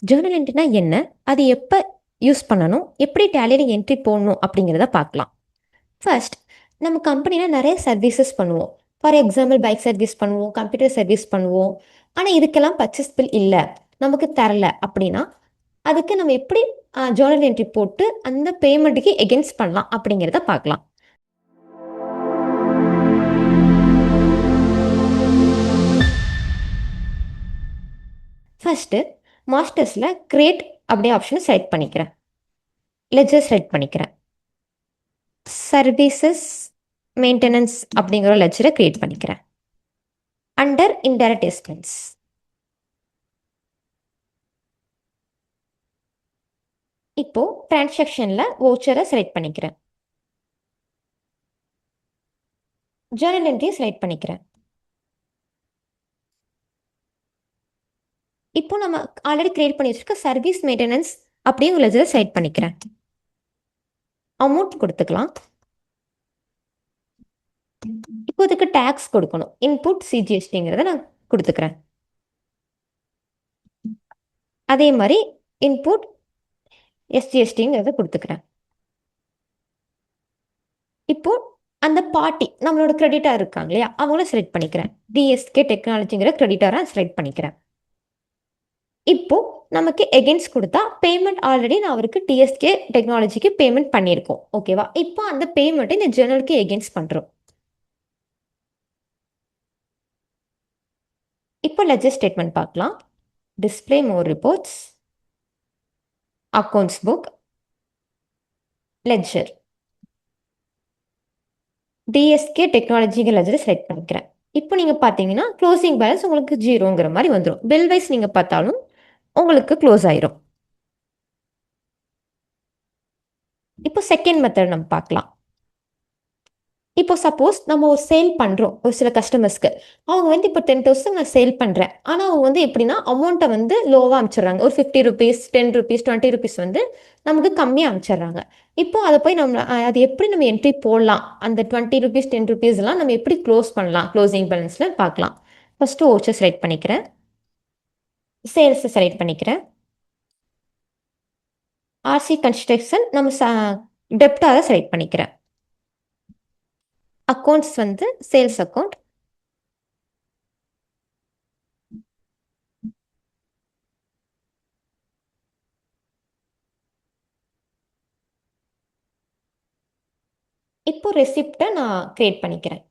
Journal என்ட்ரினா என்ன, அது எப்போ யூஸ் பண்ணணும், எப்படி டேலியில் என்ட்ரி போடணும் அப்படிங்கிறத பார்க்கலாம். ஃபர்ஸ்ட், நம்ம கம்பெனியில் நிறைய சர்வீசஸ் பண்ணுவோம். ஃபார் எக்ஸாம்பிள் பைக் சர்வீஸ் பண்ணுவோம், கம்ப்யூட்டர் சர்வீஸ் பண்ணுவோம். ஆனால் இதுக்கெல்லாம் பர்ச்சேஸ் பில் இல்லை, நமக்கு தரல அப்படின்னா அதுக்கு நம்ம எப்படி ஜேர்னல் என்ட்ரி போட்டு அந்த பேமெண்ட்டுக்கு எகென்ஸ்ட் பண்ணலாம் அப்படிங்கிறத பார்க்கலாம். ஃபர்ஸ்ட்டு மாஸ்டர்ஸில் கிரியேட் அப்படியே ஆப்ஷனை செலக்ட் பண்ணிக்கிறேன். லெஜர் செலக்ட் பண்ணிக்கிறேன். சர்வீசஸ் மெயின்டெனன்ஸ் அப்படிங்கிற லெஜரை கிரியேட் பண்ணிக்கிறேன். அண்டர் இன்டைரக்ட் எக்ஸ்பென்ஸ் இப்போ டிரான்சாக்ஷனில் வவுச்சரை செலக்ட் பண்ணிக்கிறேன். ஜேர்னல் என்ட்ரியை செலக்ட் பண்ணிக்கிறேன். இப்போ நம்ம ஆல்ரெடி கிரியேட் பண்ணி வச்சிருக்க சர்வீஸ் மெயின்டெனன்ஸ் அப்படியே ஒரு லெஜரை செலக்ட் பண்ணிக்கிறேன். அமௌண்ட் கொடுத்துக்கலாம். இப்போ இதுக்கு டேக்ஸ் கொடுக்கணும். இன்புட் சிஜிஎஸ்டிங்கிறத நான் கொடுத்துக்கிறேன். அதே மாதிரி இன்புட் எஸ்ஜிஎஸ்டிங்கிறத கொடுத்துக்கிறேன். இப்போ அந்த பார்ட்டி நம்மளோட கிரெடிட்டாக இருக்காங்க இல்லையா, அவங்கள செலக்ட் பண்ணிக்கிறேன். டிஎஸ்கே டெக்னாலஜிங்கிற கிரெடிட்டாராக செலக்ட் பண்ணிக்கிறேன். இப்போ நமக்கு எகென்ஸ்ட் கொடுத்தா பேமெண்ட் ஆல்ரெடி நான் அவருக்கு டிஎஸ்கே டெக்னாலஜிக்கு பேமெண்ட் பண்ணியிருக்கோம். ஓகேவா? இப்போ அந்த பேமெண்ட்டை இந்த ஜேர்னலுக்கு எகென்ஸ்ட் பண்ணுறோம். இப்போ லெஜர் ஸ்டேட்மெண்ட் பார்க்கலாம். Display more reports, accounts book, ledger, TSK டெக்னாலஜிங்கிற லெஜரை செலக்ட் பண்ணிக்கிறேன். இப்போ நீங்கள் பார்த்தீங்கன்னா க்ளோசிங் பேலன்ஸ் உங்களுக்கு 0ங்கிற மாதிரி வந்துடும். பில் வைஸ் நீங்கள் பார்த்தாலும் உங்களுக்கு க்ளோஸ் ஆயிரும். இப்போ செகண்ட் மெத்தட் நம்ம பார்க்கலாம். இப்போ சப்போஸ் நம்ம ஒரு சேல் பண்ணுறோம் ஒரு சில கஸ்டமர்ஸ்க்கு. அவங்க வந்து இப்போ 10,000 நான் சேல் பண்ணுறேன். ஆனால் அவங்க வந்து எப்படின்னா அமௌண்ட்டை வந்து லோவாக அனுப்பிச்சிடுறாங்க. ஒரு 50 ருபீஸ், 10 ருபீஸ், 20 ருபீஸ் வந்து நமக்கு கம்மியாக அனுப்பிச்சிடுறாங்க. இப்போ அதை போய் நம்ம அது எப்படி நம்ம என்ட்ரி போடலாம், அந்த 20 ருபீஸ் 10 ருபீஸ்லாம் நம்ம எப்படி க்ளோஸ் பண்ணலாம் க்ளோசிங் பேலன்ஸில் பார்க்கலாம். ஃபஸ்ட்டு ஓச்சர் செலக்ட் பண்ணிக்கிறேன். சேல்ஸை செலக்ட் பண்ணிக்கிறேன். ஆர்சி கன்ஸ்ட்ரக்ஷன் நம்ம டெப்டாரை செலக்ட் பண்ணிக்கிறேன். அக்கௌண்ட்ஸ் வந்து சேல்ஸ் அக்கௌண்ட். இப்போ ரெசிப்டை நான் கிரியேட் பண்ணிக்கிறேன்.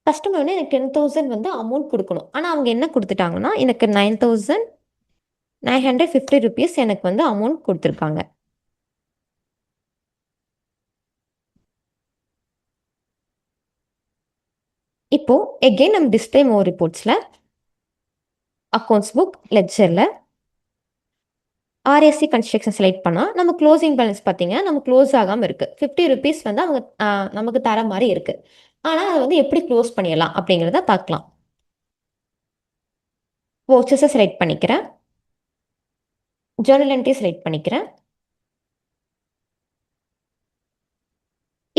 கஸ்டமர் வந்து எனக்கு 10,000 வந்து அமௌண்ட் கொடுக்கணும். ஆனால் அவங்க என்ன கொடுத்துட்டாங்கன்னா எனக்கு 9,950 ருபீஸ் எனக்கு வந்து அமௌண்ட் கொடுத்துருக்காங்க. இப்போ எகெயின் நம்ம டிஸ்பிளே மோர் ரிப்போர்ட்ஸில் அக்கௌண்ட்ஸ் புக் லெட்ஜரில் ஆர்எஸ்சி கன்ஸ்ட்ரக்ஷன் செலக்ட் பண்ணால் நம்ம க்ளோசிங் பேலன்ஸ் பார்த்தீங்கன்னா நம்ம க்ளோஸ் ஆகாமல் இருக்குது. 50 ருபீஸ் வந்து அவங்க நமக்கு தர மாதிரி இருக்குது. ஆனால் அதை வந்து எப்படி க்ளோஸ் பண்ணிடலாம் அப்படிங்கிறத பார்க்கலாம். வவுச்சர்ஸை செலக்ட் பண்ணிக்கிறேன். ஜேர்னல் என்ட்ரி செலக்ட் பண்ணிக்கிறேன்.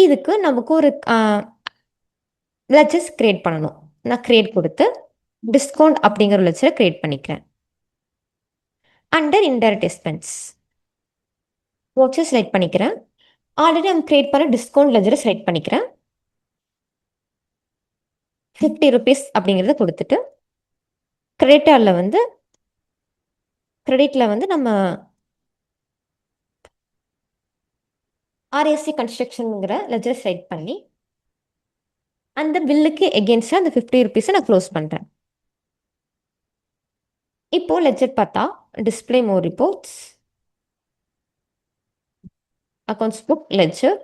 இதுக்கு நமக்கு ஒரு லெட்ஜர்ஸ் கிரியேட் பண்ணணும். நான் கிரியேட் கொடுத்து டிஸ்கவுண்ட் அப்படிங்கிற லெட்ஜரை கிரியேட் பண்ணிக்கிறேன். Under indirect expense voucher select பண்ணிக்கிறேன். ஆல்ரெடி நம்ம கிரியேட் பண்ண டிஸ்கவுண்ட் லெட்ஜரை செலக்ட் பண்ணிக்கிறேன். 50 ருபீஸ் அப்படிங்கிறத கொடுத்துட்டு கிரெடிட்டில் வந்து நம்ம ஆர்எஸ்சி கன்ஸ்ட்ரக்ஷனுங்கிற லெட்ஜரை செலக்ட் பண்ணி அந்த பில்லுக்கு எகென்ஸ்டாக அந்த 50 ருபீஸை நான் க்ளோஸ் பண்ணுறேன். இப்போ லெட்ஜர் பார்த்தா display more reports, accounts book, ledger,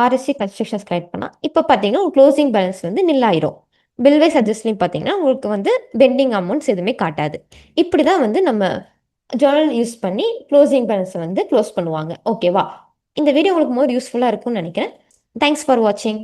RSC constructions collect பண்ணால் இப்போ பார்த்தீங்கன்னா உங்களுக்கு க்ளோசிங் பேலன்ஸ் வந்து நில்லாயிரும். பில்வைஸ் அட்ஜஸ்ட்லையும் பார்த்தீங்கன்னா உங்களுக்கு வந்து பெண்டிங் அமௌண்ட்ஸ் எதுவுமே காட்டாது. இப்படி தான் வந்து நம்ம ஜேர்னல் யூஸ் பண்ணி க்ளோசிங் பேலன்ஸை வந்து க்ளோஸ் பண்ணுவாங்க. ஓகேவா? இந்த வீடியோ உங்களுக்கு மோர் யூஸ்ஃபுல்லாக இருக்கும்னு நினைக்கிறேன். தேங்க்ஸ் ஃபார் வாட்சிங்.